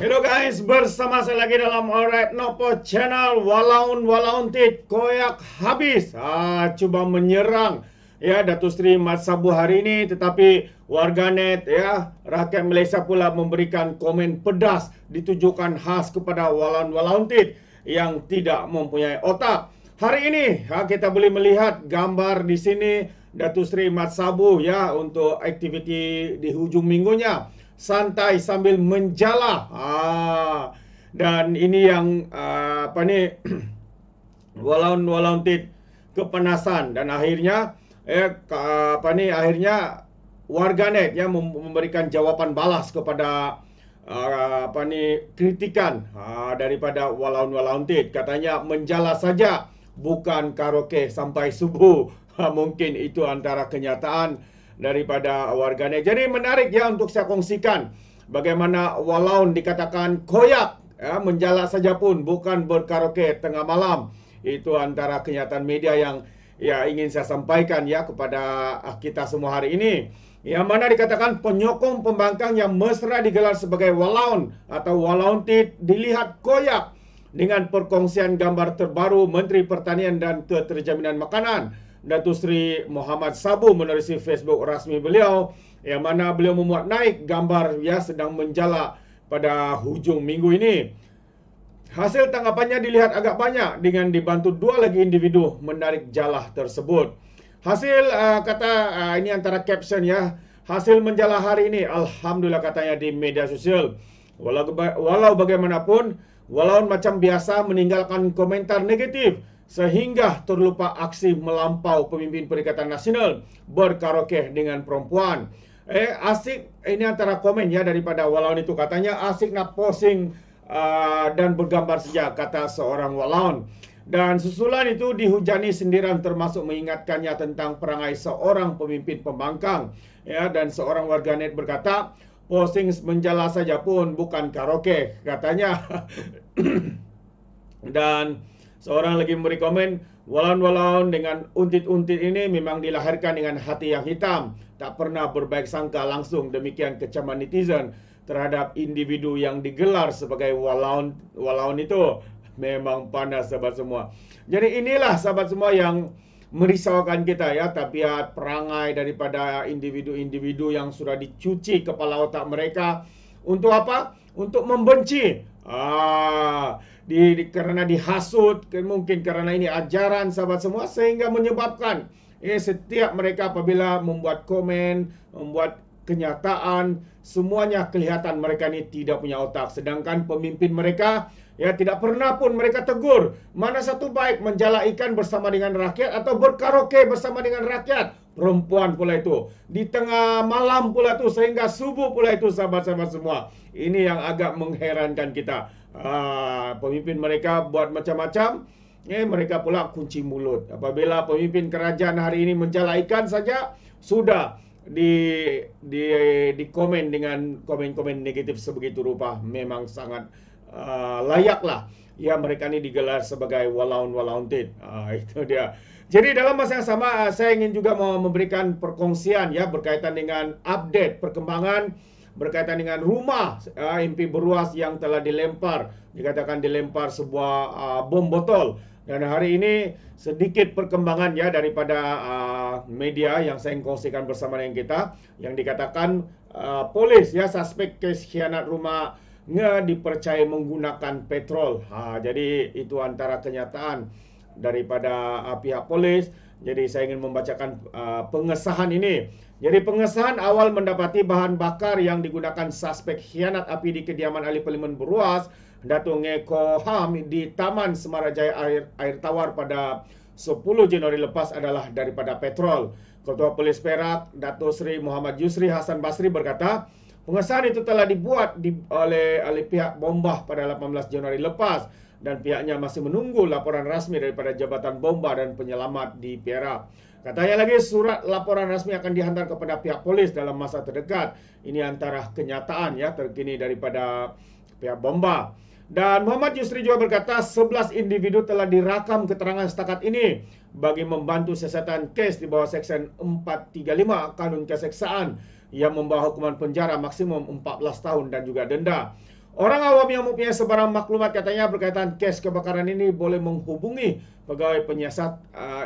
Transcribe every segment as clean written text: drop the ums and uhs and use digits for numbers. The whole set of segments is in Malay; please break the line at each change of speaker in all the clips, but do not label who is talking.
Hello guys, bersama saya lagi dalam Alright Nopo Channel. Walaun tit koyak habis coba menyerang ya Datuk Seri Mat Sabu hari ini, tetapi warganet ya rakyat Malaysia pula memberikan komen pedas ditujukan khas kepada walaun tit yang tidak mempunyai otak. Hari ini kita boleh melihat gambar di sini Datuk Seri Mat Sabu ya untuk aktiviti di hujung minggunya, santai sambil menjala. Dan ini yang walaun tit kepanasan, dan akhirnya akhirnya warganet yang memberikan jawapan balas kepada kritikan daripada walaun tit. Katanya menjala saja, bukan karaoke sampai subuh. Mungkin itu antara kenyataan daripada warganet. Jadi menarik ya untuk saya kongsikan bagaimana walaun dikatakan koyak menjala saja pun bukan berkaraoke tengah malam. Itu antara kenyataan media yang ya ingin saya sampaikan ya kepada kita semua hari ini. Yang mana dikatakan penyokong pembangkang yang mesra digelar sebagai walaun atau walaun tit dilihat koyak dengan perkongsian gambar terbaru Menteri Pertanian dan Keterjaminan Makanan Datuk Seri Muhammad Sabu menerusi Facebook rasmi beliau, yang mana beliau memuat naik gambar ya sedang menjala pada hujung minggu ini. Hasil tanggapannya dilihat agak banyak dengan dibantu dua lagi individu menarik jala tersebut. Hasil ini antara caption ya, hasil menjala hari ini alhamdulillah katanya di media sosial. Walau bagaimanapun, walaun macam biasa meninggalkan komentar negatif sehingga terlupa aksi melampau pemimpin Perikatan Nasional berkaraoke dengan perempuan. Asik, ini antara komen ya daripada walaun itu, katanya asik nak posing dan bergambar saja, kata seorang walaun. Dan susulan itu dihujani sindiran termasuk mengingatkannya tentang perangai seorang pemimpin pembangkang. Ya, dan seorang warganet berkata, posing menjala saja pun bukan karaoke, katanya. Dan seorang lagi memberi komen, walaun dengan untit-untit ini memang dilahirkan dengan hati yang hitam, tak pernah berbaik sangka langsung. Demikian kecaman netizen terhadap individu yang digelar sebagai walaun itu. Memang panas sahabat semua. Jadi inilah sahabat semua yang merisaukan kita ya, tabiat perangai daripada individu-individu yang sudah dicuci kepala otak mereka. Untuk apa? Untuk membenci. Karena dihasut, mungkin karena ini ajaran sahabat semua, sehingga menyebabkan setiap mereka apabila membuat komen, membuat kenyataan, semuanya kelihatan mereka ini tidak punya otak. Sedangkan pemimpin mereka ya tidak pernah pun mereka tegur. Mana satu baik menjala ikan bersama dengan rakyat atau berkaraoke bersama dengan rakyat. Perempuan pula itu, di tengah malam pula itu, sehingga subuh pula itu sahabat-sahabat semua. Ini yang agak mengherankan kita. Pemimpin mereka buat macam-macam, mereka pula kunci mulut. Apabila pemimpin kerajaan hari ini menjala ikan saja, sudah di komen dengan komen-komen negatif sebegitu rupa. Memang sangat layaklah ya mereka ini digelar sebagai walaun tit. Itu dia. Jadi dalam masa yang sama saya ingin juga mau memberikan perkongsian ya berkaitan dengan update perkembangan berkaitan dengan rumah MP Beruas yang telah dilempar, dikatakan dilempar sebuah bom botol. Dan hari ini sedikit perkembangan ya daripada media yang saya kongsikan bersama dengan kita, yang dikatakan polis ya suspek kes khianat rumah dipercayai menggunakan petrol. Jadi itu antara kenyataan daripada pihak polis. Jadi saya ingin membacakan pengesahan ini. Jadi pengesahan awal mendapati bahan bakar yang digunakan suspek khianat api di kediaman ahli parlimen Beruas, Datuk Ngeko Ham di Taman Semarajaya Air Tawar pada 10 Januari lepas adalah daripada petrol. Ketua Polis Perak, Datuk Seri Muhammad Yusri Hasan Basri berkata, pengesahan itu telah dibuat oleh pihak Bombah pada 18 Januari lepas dan pihaknya masih menunggu laporan rasmi daripada Jabatan Bombah dan Penyelamat di Perak. Katanya lagi surat laporan rasmi akan dihantar kepada pihak polis dalam masa terdekat. Ini antara kenyataan ya terkini daripada pihak Bombah. Dan Muhammad Yusri juga berkata 11 individu telah dirakam keterangan setakat ini bagi membantu siasatan kes di bawah Seksyen 435 Kanun Keseksaan yang membawa hukuman penjara maksimum 14 tahun dan juga denda. Orang awam yang mempunyai sebarang maklumat katanya berkaitan kes kebakaran ini boleh menghubungi pegawai penyiasat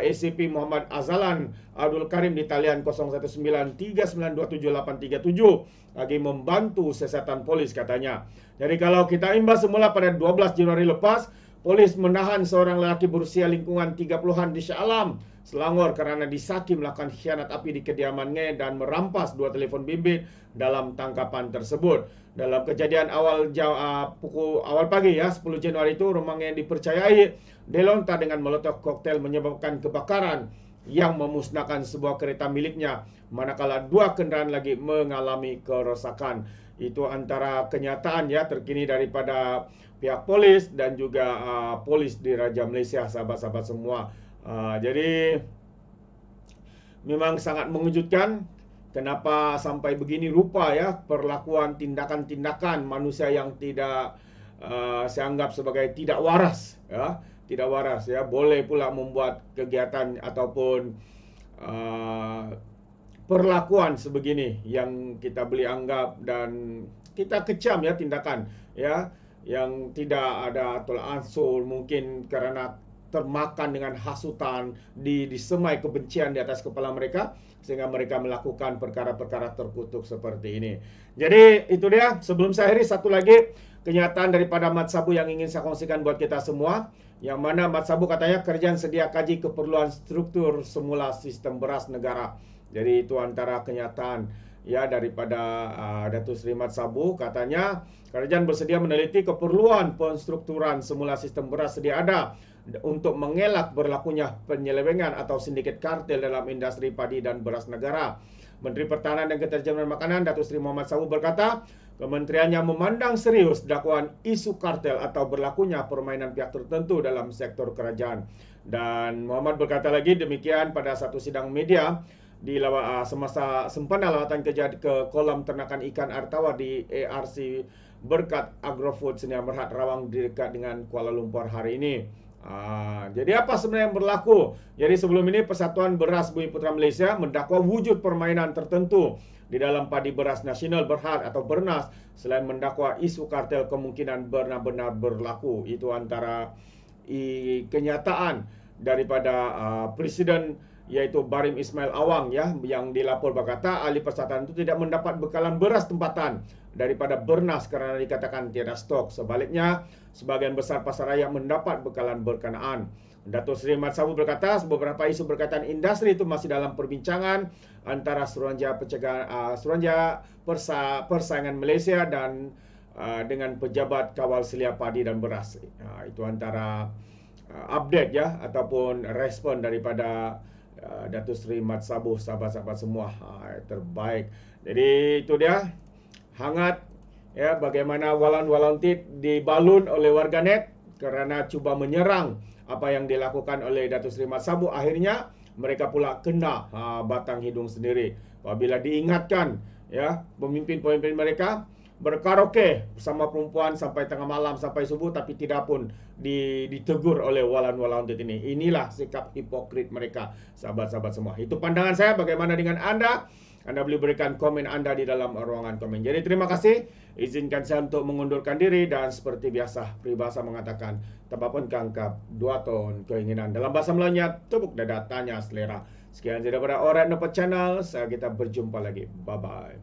ACP Muhammad Azalan Abdul Karim di talian 0193927837 bagi membantu siasatan polis katanya. Jadi kalau kita imbas semula pada 12 Januari lepas, polis menahan seorang lelaki berusia lingkungan 30-an di Shah Alam, Selangor kerana disaki melakukan khianat api di kediamannya dan merampas 2 telefon bimbit dalam tangkapan tersebut. Dalam kejadian awal pagi ya 10 Januari itu, rumahnya dipercayai dilontar dengan molotov koktail menyebabkan kebakaran yang memusnahkan sebuah kereta miliknya, manakala 2 kenderaan lagi mengalami kerosakan. Itu antara kenyataan ya terkini daripada pihak polis dan juga polis di Raja Malaysia, sahabat-sahabat semua. Jadi memang sangat mengejutkan. Kenapa sampai begini rupa ya perlakuan tindakan-tindakan manusia yang tidak saya anggap sebagai tidak waras ya, tidak waras ya, boleh pula membuat kegiatan ataupun perlakuan sebegini yang kita boleh anggap dan kita kecam ya tindakan ya yang tidak ada tolak ansur, mungkin kerana termakan dengan hasutan, disemai kebencian di atas kepala mereka sehingga mereka melakukan perkara-perkara terkutuk seperti ini. Jadi itu dia. Sebelum saya akhiri, satu lagi kenyataan daripada Mat Sabu yang ingin saya kongsikan buat kita semua, yang mana Mat Sabu katanya kerajaan sedia kaji keperluan struktur semula sistem beras negara. Jadi itu antara kenyataan ya daripada Datuk Seri Mat Sabu. Katanya kerajaan bersedia meneliti keperluan penstrukturan semula sistem beras sedia ada untuk mengelak berlakunya penyelewengan atau sindiket kartel dalam industri padi dan beras negara. Menteri Pertahanan dan Keterjaminan Makanan Datuk Seri Muhammad Sabu berkata, kementeriannya memandang serius dakwaan isu kartel atau berlakunya permainan pihak tertentu dalam sektor kerajaan. Dan Muhammad berkata lagi demikian pada satu sidang media di semasa sempena lawatan kerja ke kolam ternakan ikan air tawar di ARC Berkat Agrofood Sdn Bhd Rawang dekat dengan Kuala Lumpur hari ini. Jadi apa sebenarnya yang berlaku? Jadi sebelum ini Persatuan Beras Bumi Putra Malaysia mendakwa wujud permainan tertentu di dalam padi beras nasional Berhad atau Bernas, selain mendakwa isu kartel kemungkinan benar-benar berlaku. Itu antara kenyataan daripada Presiden yaitu Barim Ismail Awang ya, yang dilapor berkata ahli persatuan itu tidak mendapat bekalan beras tempatan daripada Bernas kerana dikatakan tiada stok. Sebaliknya, sebahagian besar pasar raya mendapat bekalan berkenaan. Datuk Seri Mat Sabu berkata beberapa isu berkaitan industri itu masih dalam perbincangan antara Suruhanjaya Persaingan Malaysia dan dengan pejabat kawal selia padi dan beras. Itu antara update ya ataupun respon daripada Datuk Seri Mat Sabu, sahabat-sahabat semua. Terbaik. Jadi itu dia hangat ya bagaimana Walan Tit dibalun oleh warganet kerana cuba menyerang apa yang dilakukan oleh Datuk Seri Mat Sabu. Akhirnya mereka pula kena batang hidung sendiri apabila diingatkan ya pemimpin-pemimpin mereka berkaraoke bersama perempuan sampai tengah malam sampai subuh, tapi tidak pun ditegur oleh Walan Tit ini. Inilah sikap hipokrit mereka, sahabat-sahabat semua. Itu pandangan saya. Bagaimana dengan Anda? Anda boleh berikan komen Anda di dalam ruangan komen. Jadi terima kasih. Izinkan saya untuk mengundurkan diri dan seperti biasa peribahasa mengatakan tapapun kangkap 2 ton keinginan. Dalam bahasa Melayunya tepuk dada tanya selera. Sekian daripada Alright Nampak Channel. Kita berjumpa lagi. Bye bye.